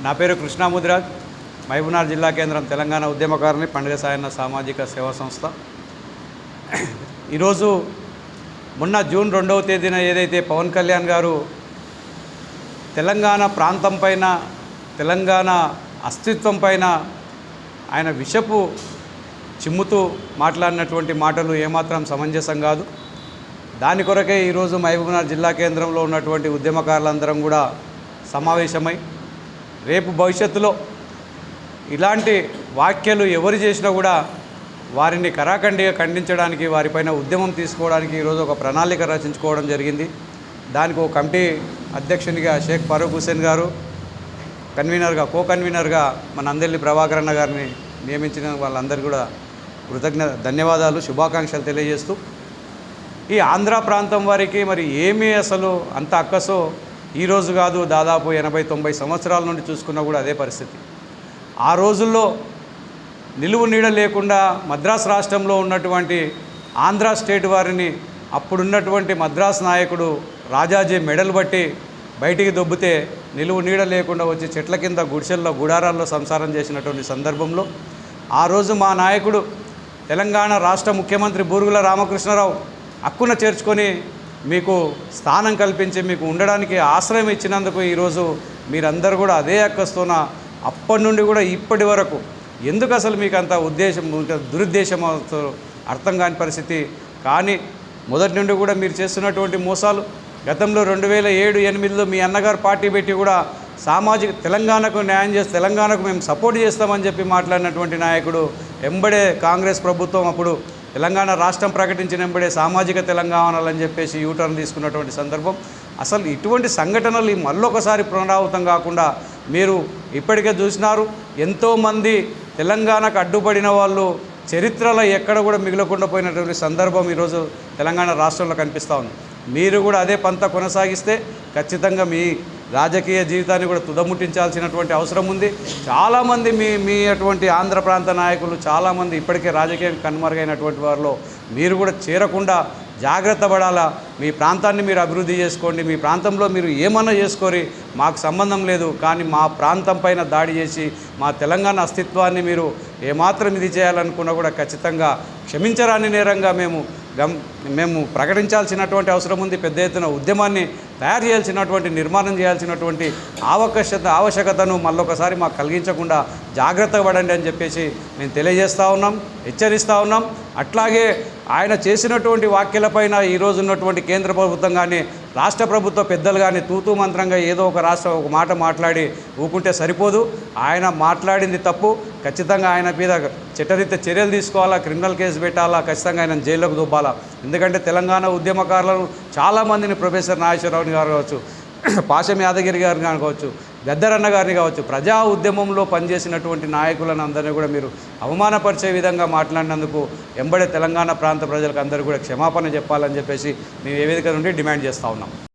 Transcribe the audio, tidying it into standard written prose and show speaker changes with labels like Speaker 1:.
Speaker 1: నా పేరు కృష్ణాముదిరాజ్, మహబూబ్నగర్ జిల్లా కేంద్రం తెలంగాణ ఉద్యమకారుని పండుగ సాయన్న సామాజిక సేవా సంస్థ. ఈరోజు మొన్న జూన్ 2వ తేదీన ఏదైతే పవన్ కళ్యాణ్ గారు తెలంగాణ ప్రాంతం పైన, తెలంగాణ అస్తిత్వం పైన ఆయన విషపు చిమ్ముతూ మాట్లాడినటువంటి మాటలు ఏమాత్రం సమంజసం కాదు. దాని కొరకే ఈరోజు మహబూబ్నగర్ జిల్లా కేంద్రంలో ఉన్నటువంటి ఉద్యమకారులందరం కూడా సమావేశమై రేపు భవిష్యత్తులో ఇలాంటి వ్యాఖ్యలు ఎవరు చేసినా కూడా వారిని కరాఖండిగా ఖండించడానికి, వారిపైన ఉద్యమం తీసుకోవడానికి ఈరోజు ఒక ప్రణాళిక రచించుకోవడం జరిగింది. దానికి ఒక కమిటీ అధ్యక్షునిగా షేక్ ఫరూక్ హుసేన్ గారు, కన్వీనర్గా కో కన్వీనర్గా మన అందెల్లి ప్రభాకర్ అన్న గారిని నియమించిన వాళ్ళందరికీ కూడా ధన్యవాదాలు, శుభాకాంక్షలు తెలియజేస్తూ, ఈ ఆంధ్ర ప్రాంతం వారికి మరి ఏమీ అసలు అంత అక్కసో ఈరోజు కాదు, దాదాపు 80-90 సంవత్సరాల నుండి చూసుకున్నా కూడా అదే పరిస్థితి. ఆ రోజుల్లో నిలువు నీడ లేకుండా మద్రాసు రాష్ట్రంలో ఉన్నటువంటి ఆంధ్ర స్టేట్ వారిని అప్పుడున్నటువంటి మద్రాసు నాయకుడు రాజాజీ మెడలు బట్టి బయటికి దొబ్బితే నిలువు నీడ లేకుండా వచ్చి చెట్ల కింద గుడిసెల్లో గుడారాల్లో సంసారం చేసినటువంటి సందర్భంలో ఆ రోజు మా నాయకుడు తెలంగాణ రాష్ట్ర ముఖ్యమంత్రి బూరుగుల రామకృష్ణారావు హక్కున చేర్చుకొని మీకు స్థానం కల్పించి మీకు ఉండడానికి ఆశ్రయం ఇచ్చినందుకు ఈరోజు మీరందరూ కూడా అదే అక్కస్తోన అప్పటి నుండి కూడా ఇప్పటి వరకు ఎందుకు అసలు మీకు అంత దురుద్దేశం అర్థం కాని పరిస్థితి. కానీ మొదటి నుండి కూడా మీరు చేస్తున్నటువంటి మోసాలు, గతంలో 2007-8లో మీ అన్నగారు పార్టీ పెట్టి కూడా సామాజిక తెలంగాణకు న్యాయం చేసి తెలంగాణకు మేము సపోర్ట్ చేస్తామని చెప్పి మాట్లాడినటువంటి నాయకుడు ఎంబడే కాంగ్రెస్ ప్రభుత్వం అప్పుడు తెలంగాణ రాష్ట్రం ప్రకటించిన వెంబడే సామాజిక తెలంగాణలని చెప్పేసి యూటర్న్ తీసుకున్నటువంటి సందర్భం. అసలు ఇటువంటి సంఘటనలు మళ్ళొకసారి పునరావృతం కాకుండా మీరు ఇప్పటికే చూసినారు. ఎంతోమంది తెలంగాణకు అడ్డుపడిన వాళ్ళు చరిత్రలో ఎక్కడ కూడా మిగలకుండా పోయినటువంటి సందర్భం ఈరోజు తెలంగాణ రాష్ట్రంలో కనిపిస్తూ ఉంది. మీరు కూడా అదే పంత కొనసాగిస్తే ఖచ్చితంగా మీ రాజకీయ జీవితాన్ని కూడా తుదముట్టించాల్సినటువంటి అవసరం ఉంది. చాలామంది మీ అటువంటి ఆంధ్ర ప్రాంత నాయకులు చాలామంది ఇప్పటికే రాజకీయానికి కనుమరుగైనటువంటి వారిలో మీరు కూడా చేరకుండా జాగ్రత్త పడాలా. మీ ప్రాంతాన్ని మీరు అభివృద్ధి చేసుకోండి, మీ ప్రాంతంలో మీరు ఏమన్నా చేసుకోరి, మాకు సంబంధం లేదు. కానీ మా ప్రాంతం పైన దాడి చేసి మా తెలంగాణ అస్తిత్వాన్ని మీరు ఏమాత్రం ఇది చేయాలనుకున్నా కూడా ఖచ్చితంగా క్షమించరాని నేరంగా మేము ప్రకటించాల్సినటువంటి అవసరం ఉంది. పెద్ద ఎత్తున ఉద్యమాన్ని తయారు చేయాల్సినటువంటి, నిర్మాణం చేయాల్సినటువంటి ఆవశ్యకతను మళ్ళొకసారి మాకు కలిగించకుండా జాగ్రత్త పడండి అని చెప్పేసి మేము తెలియజేస్తూ ఉన్నాం, హెచ్చరిస్తూ ఉన్నాం. అట్లాగే ఆయన చేసినటువంటి వ్యాఖ్యలపైన ఈరోజు ఉన్నటువంటి కేంద్ర ప్రభుత్వం కానీ రాష్ట్ర ప్రభుత్వ పెద్దలు కానీ తూతూ మంత్రంగా ఏదో ఒక మాట మాట్లాడి ఊకుంటే సరిపోదు. ఆయన మాట్లాడింది తప్పు. ఖచ్చితంగా ఆయన మీద చట్టరీత్యా చర్యలు తీసుకోవాలా, క్రిమినల్ కేసు పెట్టాలా, ఖచ్చితంగా ఆయన జైల్లోకి దూపాలా. ఎందుకంటే తెలంగాణ ఉద్యమకారులను చాలామందిని ప్రొఫెసర్ నాగేశ్వరరావుని గారు కావచ్చు, పాశం యాదగిరి గారిని కావచ్చు, గద్దరన్న గారిని కావచ్చు, ప్రజా ఉద్యమంలో పనిచేసినటువంటి నాయకులను అందరినీ కూడా మీరు అవమానపరిచే విధంగా మాట్లాడినందుకు ఎంబడే తెలంగాణ ప్రాంత ప్రజలకు అందరూ కూడా క్షమాపణ చెప్పాలని చెప్పేసి మేము ఏ వేదిక నుండి డిమాండ్ చేస్తూ ఉన్నాం.